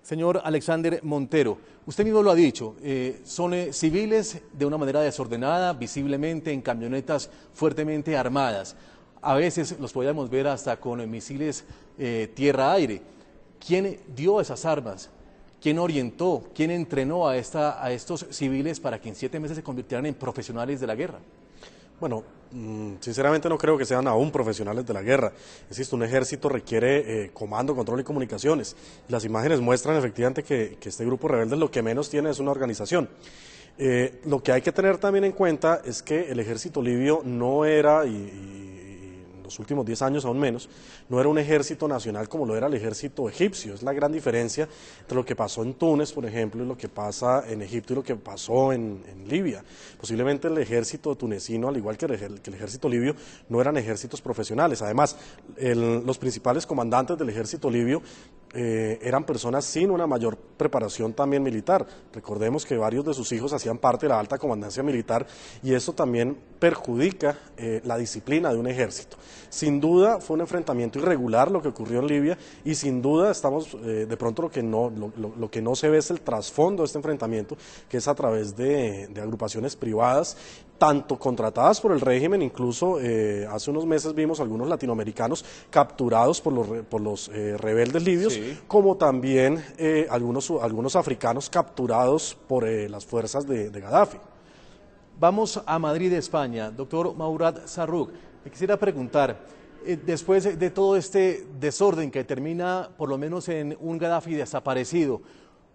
Señor Alexander Montero, usted mismo lo ha dicho, son civiles de una manera desordenada, visiblemente en camionetas fuertemente armadas. A veces los podíamos ver hasta con misiles tierra-aire. ¿Quién dio esas armas? ¿Quién orientó? ¿Quién entrenó a estos civiles para que en 7 meses se convirtieran en profesionales de la guerra? Bueno, sinceramente no creo que sean aún profesionales de la guerra. Insisto, un ejército requiere comando, control y comunicaciones. Las imágenes muestran efectivamente que este grupo rebelde lo que menos tiene es una organización. Lo que hay que tener también en cuenta es que el ejército libio no era, en los últimos 10 años aún menos, no era un ejército nacional como lo era el ejército egipcio. Es la gran diferencia entre lo que pasó en Túnez, por ejemplo, y lo que pasa en Egipto y lo que pasó en Libia. Posiblemente el ejército tunecino, al igual que el ejército libio, no eran ejércitos profesionales. Además, los principales comandantes del ejército libio eran personas sin una mayor preparación también militar. Recordemos que varios de sus hijos hacían parte de la alta comandancia militar y eso también perjudica la disciplina de un ejército. Sin duda fue un enfrentamiento irregular lo que ocurrió en Libia y sin duda estamos, de pronto lo que no se ve es el trasfondo de este enfrentamiento, que es a través de agrupaciones privadas, tanto contratadas por el régimen, incluso hace unos meses vimos algunos latinoamericanos capturados por los rebeldes libios, sí, como también algunos africanos capturados por las fuerzas de Gaddafi. Vamos a Madrid, España. Doctor Mourad Zarrouk, le quisiera preguntar, después de todo este desorden que termina por lo menos en un Gaddafi desaparecido,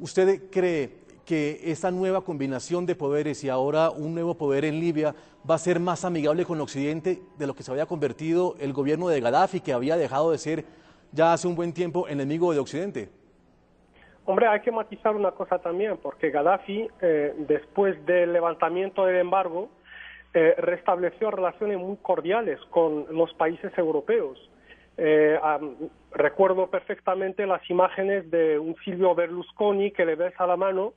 ¿usted cree que esta nueva combinación de poderes y ahora un nuevo poder en Libia va a ser más amigable con Occidente de lo que se había convertido el gobierno de Gaddafi, que había dejado de ser ya hace un buen tiempo enemigo de Occidente? Hombre, hay que matizar una cosa también, porque Gaddafi, después del levantamiento del embargo, restableció relaciones muy cordiales con los países europeos. Recuerdo perfectamente las imágenes de un Silvio Berlusconi que le besa la mano,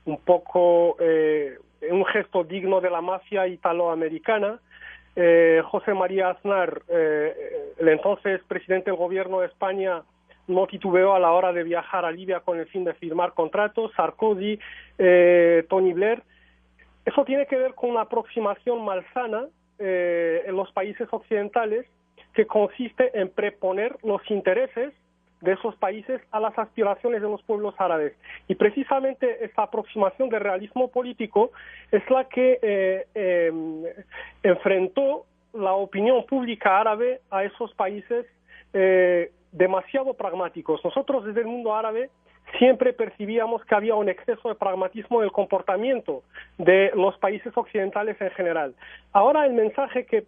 un poco un gesto digno de la mafia italoamericana. José María Aznar, el entonces presidente del gobierno de España, no titubeó a la hora de viajar a Libia con el fin de firmar contratos. Sarkozy, Tony Blair. Eso tiene que ver con una aproximación malsana en los países occidentales que consiste en preponer los intereses de esos países a las aspiraciones de los pueblos árabes. Y precisamente esta aproximación de realismo político es la que enfrentó la opinión pública árabe a esos países demasiado pragmáticos. Nosotros desde el mundo árabe siempre percibíamos que había un exceso de pragmatismo en el comportamiento de los países occidentales en general. Ahora el mensaje que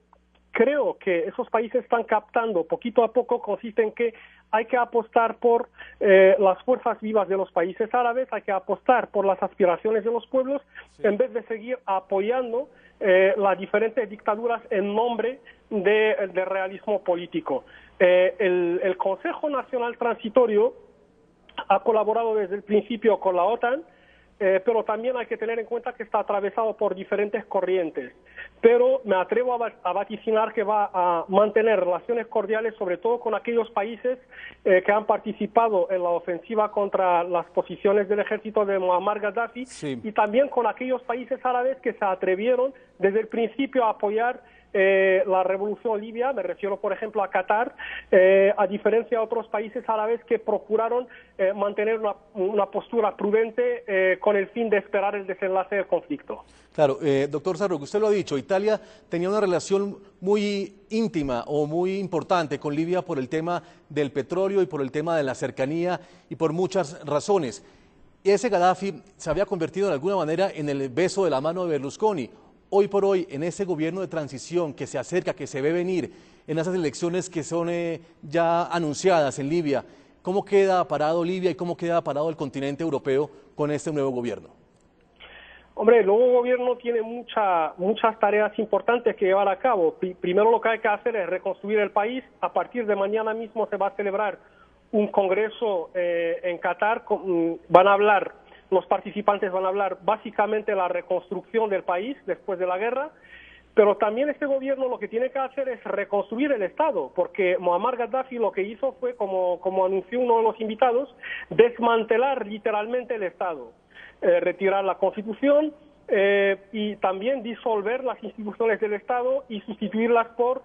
creo que esos países están captando poquito a poco consiste en que hay que apostar por las fuerzas vivas de los países árabes, hay que apostar por las aspiraciones de los pueblos, sí, en vez de seguir apoyando las diferentes dictaduras en nombre de realismo político. El Consejo Nacional Transitorio ha colaborado desde el principio con la OTAN, pero también hay que tener en cuenta que está atravesado por diferentes corrientes. Pero me atrevo a vaticinar que va a mantener relaciones cordiales, sobre todo con aquellos países que han participado en la ofensiva contra las posiciones del ejército de Muammar Gaddafi, sí, y también con aquellos países árabes que se atrevieron desde el principio a apoyar la revolución libia. Me refiero, por ejemplo, a Qatar, a diferencia de otros países árabes que procuraron mantener una postura prudente con el fin de esperar el desenlace del conflicto. Claro, doctor Zarrouk, usted lo ha dicho, Italia tenía una relación muy íntima o muy importante con Libia por el tema del petróleo y por el tema de la cercanía y por muchas razones. Ese Gaddafi se había convertido de alguna manera en el beso de la mano de Berlusconi. Hoy por hoy, en ese gobierno de transición que se acerca, que se ve venir, en esas elecciones que son ya anunciadas en Libia, ¿cómo queda parado Libia y cómo queda parado el continente europeo con este nuevo gobierno? Hombre, el nuevo gobierno tiene muchas tareas importantes que llevar a cabo. Primero lo que hay que hacer es reconstruir el país. A partir de mañana mismo se va a celebrar un congreso en Qatar. Los participantes van a hablar básicamente de la reconstrucción del país después de la guerra. Pero también este gobierno lo que tiene que hacer es reconstruir el Estado, porque Muammar Gaddafi lo que hizo fue, como anunció uno de los invitados, desmantelar literalmente el Estado, retirar la Constitución y también disolver las instituciones del Estado y sustituirlas por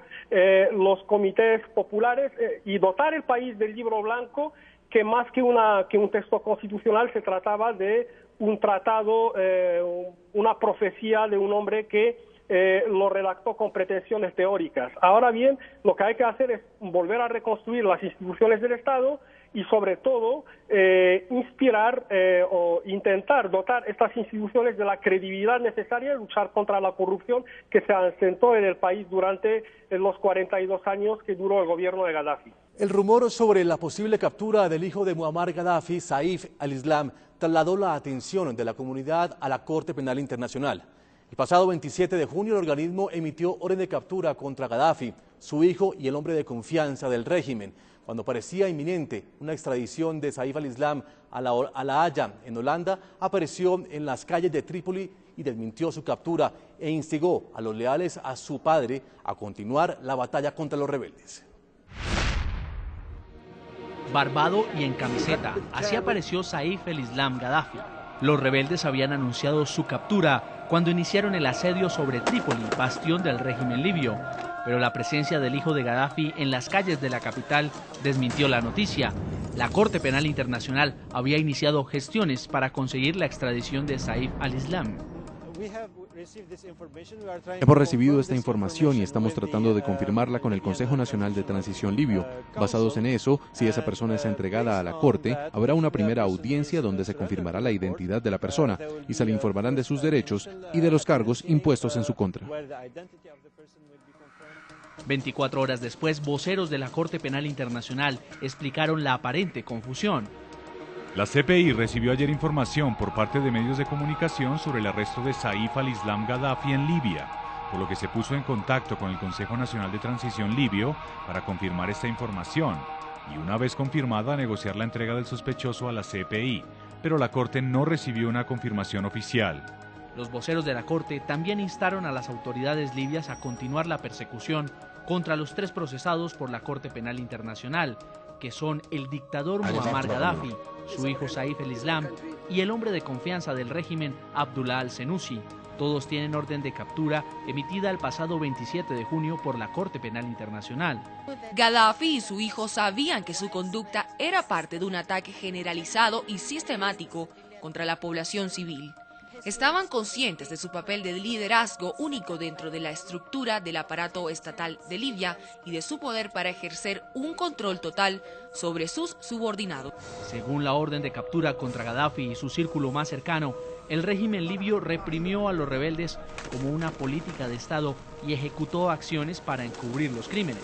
los comités populares y dotar el país del libro blanco, que más que un texto constitucional se trataba de un tratado, una profecía de un hombre que lo redactó con pretensiones teóricas. Ahora bien, lo que hay que hacer es volver a reconstruir las instituciones del Estado y sobre todo inspirar o intentar dotar estas instituciones de la credibilidad necesaria de luchar contra la corrupción que se asentó en el país durante los 42 años que duró el gobierno de Gaddafi. El rumor sobre la posible captura del hijo de Muammar Gaddafi, Saif al-Islam, trasladó la atención de la comunidad a la Corte Penal Internacional. El pasado 27 de junio el organismo emitió orden de captura contra Gaddafi, su hijo y el hombre de confianza del régimen, cuando parecía inminente una extradición de Saif al-Islam a La Haya, en Holanda. Apareció en las calles de Trípoli y desmintió su captura e instigó a los leales a su padre a continuar la batalla contra los rebeldes. Barbado y en camiseta, así apareció Saif al-Islam Gaddafi. Los rebeldes habían anunciado su captura cuando iniciaron el asedio sobre Trípoli, bastión del régimen libio. Pero la presencia del hijo de Gaddafi en las calles de la capital desmintió la noticia. La Corte Penal Internacional había iniciado gestiones para conseguir la extradición de Saif al-Islam. Hemos recibido esta información y estamos tratando de confirmarla con el Consejo Nacional de Transición Libio. Basados en eso, si esa persona es entregada a la Corte, habrá una primera audiencia donde se confirmará la identidad de la persona y se le informarán de sus derechos y de los cargos impuestos en su contra. 24 horas después, voceros de la Corte Penal Internacional explicaron la aparente confusión. La CPI recibió ayer información por parte de medios de comunicación sobre el arresto de Saif al-Islam Gaddafi en Libia, por lo que se puso en contacto con el Consejo Nacional de Transición Libio para confirmar esta información y, una vez confirmada, negociar la entrega del sospechoso a la CPI, pero la Corte no recibió una confirmación oficial. Los voceros de la Corte también instaron a las autoridades libias a continuar la persecución contra los 3 procesados por la Corte Penal Internacional, que son el dictador Muammar Gaddafi, su hijo Saif al-Islam y el hombre de confianza del régimen Abdullah al-Senussi. Todos tienen orden de captura emitida el pasado 27 de junio por la Corte Penal Internacional. Gaddafi y su hijo sabían que su conducta era parte de un ataque generalizado y sistemático contra la población civil. Estaban conscientes de su papel de liderazgo único dentro de la estructura del aparato estatal de Libia y de su poder para ejercer un control total sobre sus subordinados. Según la orden de captura contra Gaddafi y su círculo más cercano, el régimen libio reprimió a los rebeldes como una política de Estado y ejecutó acciones para encubrir los crímenes.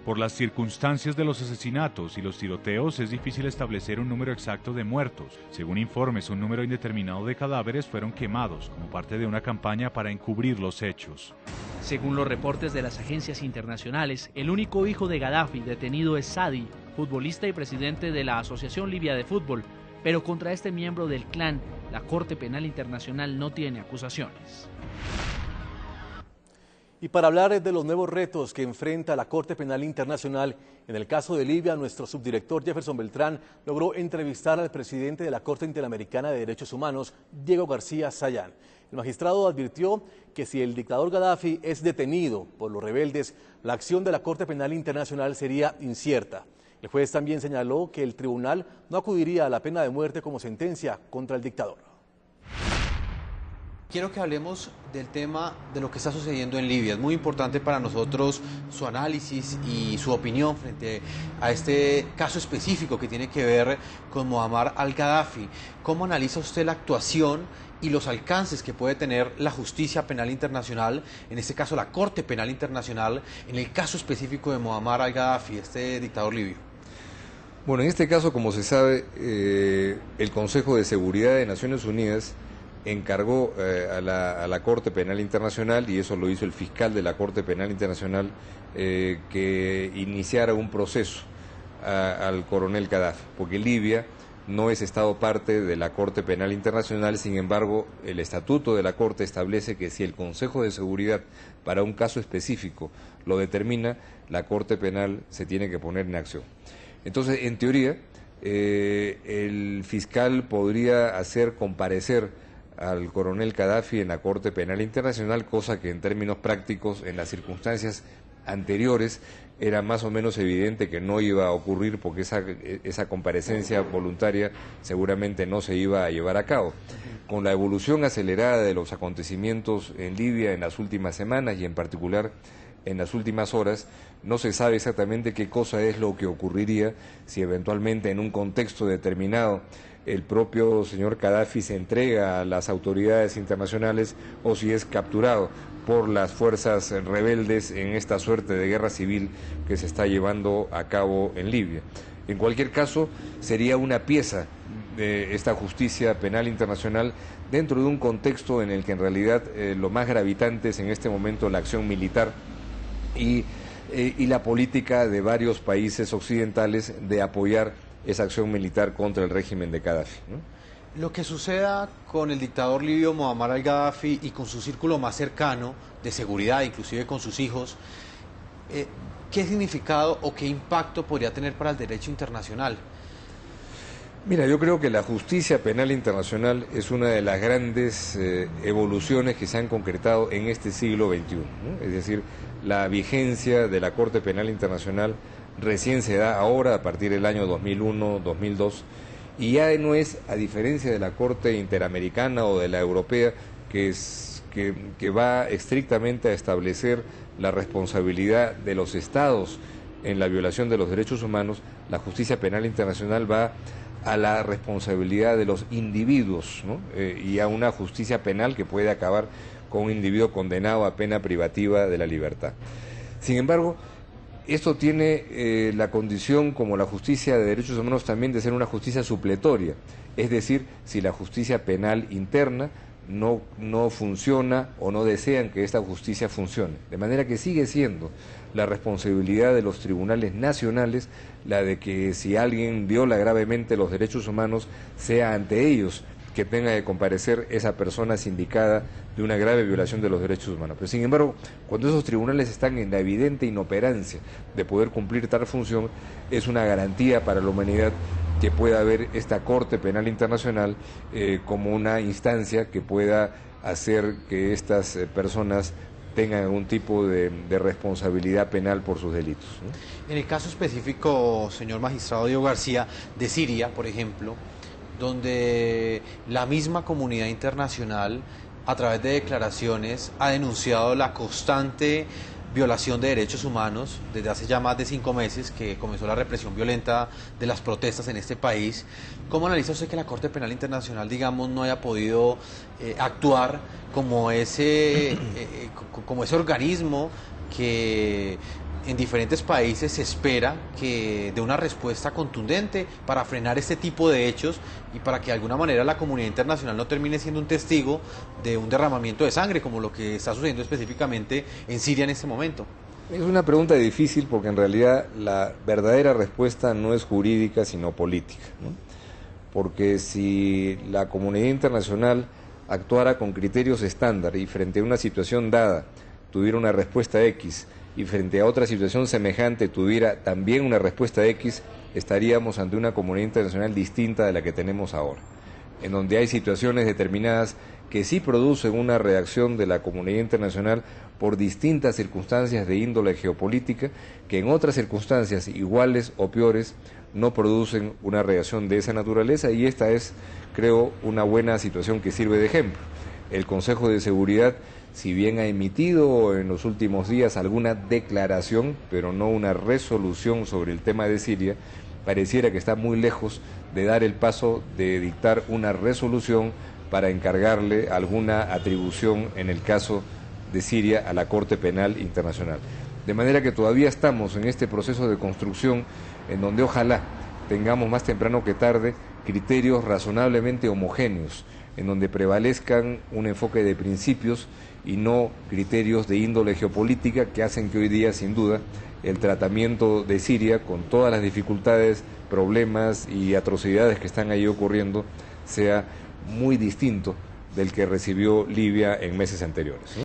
Por las circunstancias de los asesinatos y los tiroteos es difícil establecer un número exacto de muertos. Según informes, un número indeterminado de cadáveres fueron quemados como parte de una campaña para encubrir los hechos. Según los reportes de las agencias internacionales, el único hijo de Gaddafi detenido es Sadi, futbolista y presidente de la Asociación Libia de Fútbol, pero contra este miembro del clan, la Corte Penal Internacional no tiene acusaciones. Y para hablar de los nuevos retos que enfrenta la Corte Penal Internacional, en el caso de Libia, nuestro subdirector Jefferson Beltrán logró entrevistar al presidente de la Corte Interamericana de Derechos Humanos, Diego García Sayán. El magistrado advirtió que si el dictador Gaddafi es detenido por los rebeldes, la acción de la Corte Penal Internacional sería incierta. El juez también señaló que el tribunal no acudiría a la pena de muerte como sentencia contra el dictador. Quiero que hablemos del tema de lo que está sucediendo en Libia. Es muy importante para nosotros su análisis y su opinión frente a este caso específico que tiene que ver con Muammar al-Gaddafi. ¿Cómo analiza usted la actuación y los alcances que puede tener la justicia penal internacional, en este caso la Corte Penal Internacional, en el caso específico de Muammar al-Gaddafi, este dictador libio? Bueno, en este caso, como se sabe, el Consejo de Seguridad de Naciones Unidas encargó a la Corte Penal Internacional, y eso lo hizo el fiscal de la Corte Penal Internacional, que iniciara un proceso al coronel Gaddafi, porque Libia no es Estado parte de la Corte Penal Internacional. Sin embargo, el estatuto de la Corte establece que si el Consejo de Seguridad para un caso específico lo determina, la Corte Penal se tiene que poner en acción. Entonces, en teoría, el fiscal podría hacer comparecer al coronel Gaddafi en la Corte Penal Internacional, cosa que en términos prácticos, en las circunstancias anteriores, era más o menos evidente que no iba a ocurrir, porque esa comparecencia voluntaria seguramente no se iba a llevar a cabo. Con la evolución acelerada de los acontecimientos en Libia en las últimas semanas y en particular en las últimas horas, no se sabe exactamente qué cosa es lo que ocurriría si eventualmente en un contexto determinado el propio señor Gaddafi se entrega a las autoridades internacionales o si es capturado por las fuerzas rebeldes en esta suerte de guerra civil que se está llevando a cabo en Libia. En cualquier caso, sería una pieza de esta justicia penal internacional dentro de un contexto en el que en realidad lo más gravitante es en este momento la acción militar y la política de varios países occidentales de apoyar esa acción militar contra el régimen de Gaddafi, ¿no? Lo que suceda con el dictador libio Muammar al-Gaddafi y con su círculo más cercano de seguridad, inclusive con sus hijos, ¿qué significado o qué impacto podría tener para el derecho internacional? Mira, yo creo que la justicia penal internacional es una de las grandes evoluciones que se han concretado en este siglo XXI, ¿no? Es decir, la vigencia de la Corte Penal Internacional recién se da ahora, a partir del año 2001, 2002, y ya no es, a diferencia de la Corte Interamericana o de la Europea, que va estrictamente a establecer la responsabilidad de los Estados en la violación de los derechos humanos. La justicia penal internacional va a la responsabilidad de los individuos, ¿no? Y a una justicia penal que puede acabar con un individuo condenado a pena privativa de la libertad. Sin embargo, esto tiene la condición, como la justicia de derechos humanos, también de ser una justicia supletoria, es decir, si la justicia penal interna no funciona o no desean que esta justicia funcione. De manera que sigue siendo la responsabilidad de los tribunales nacionales la de que si alguien viola gravemente los derechos humanos, sea ante ellos que tenga que comparecer esa persona sindicada de una grave violación de los derechos humanos. Pero sin embargo, cuando esos tribunales están en la evidente inoperancia de poder cumplir tal función, es una garantía para la humanidad que pueda haber esta Corte Penal Internacional como una instancia que pueda hacer que estas personas tengan algún tipo de responsabilidad penal por sus delitos, ¿no? En el caso específico, señor magistrado Diego García, de Siria, por ejemplo, donde la misma comunidad internacional, a través de declaraciones, ha denunciado la constante violación de derechos humanos desde hace ya más de 5 meses que comenzó la represión violenta de las protestas en este país. ¿Cómo analiza usted que la Corte Penal Internacional, digamos, no haya podido actuar como ese organismo que en diferentes países se espera que dé una respuesta contundente para frenar este tipo de hechos y para que de alguna manera la comunidad internacional no termine siendo un testigo de un derramamiento de sangre como lo que está sucediendo específicamente en Siria en este momento? Es una pregunta difícil porque en realidad la verdadera respuesta no es jurídica sino política, ¿no? Porque si la comunidad internacional actuara con criterios estándar y frente a una situación dada tuviera una respuesta X y frente a otra situación semejante tuviera también una respuesta X, estaríamos ante una comunidad internacional distinta de la que tenemos ahora, en donde hay situaciones determinadas que sí producen una reacción de la comunidad internacional por distintas circunstancias de índole geopolítica, que en otras circunstancias iguales o peores no producen una reacción de esa naturaleza, y esta es, creo, una buena situación que sirve de ejemplo. El Consejo de Seguridad, si bien ha emitido en los últimos días alguna declaración, pero no una resolución sobre el tema de Siria, pareciera que está muy lejos de dar el paso de dictar una resolución para encargarle alguna atribución en el caso de Siria a la Corte Penal Internacional. De manera que todavía estamos en este proceso de construcción en donde ojalá tengamos más temprano que tarde criterios razonablemente homogéneos, en donde prevalezcan un enfoque de principios y no criterios de índole geopolítica que hacen que hoy día, sin duda, el tratamiento de Siria, con todas las dificultades, problemas y atrocidades que están ahí ocurriendo, sea muy distinto del que recibió Libia en meses anteriores.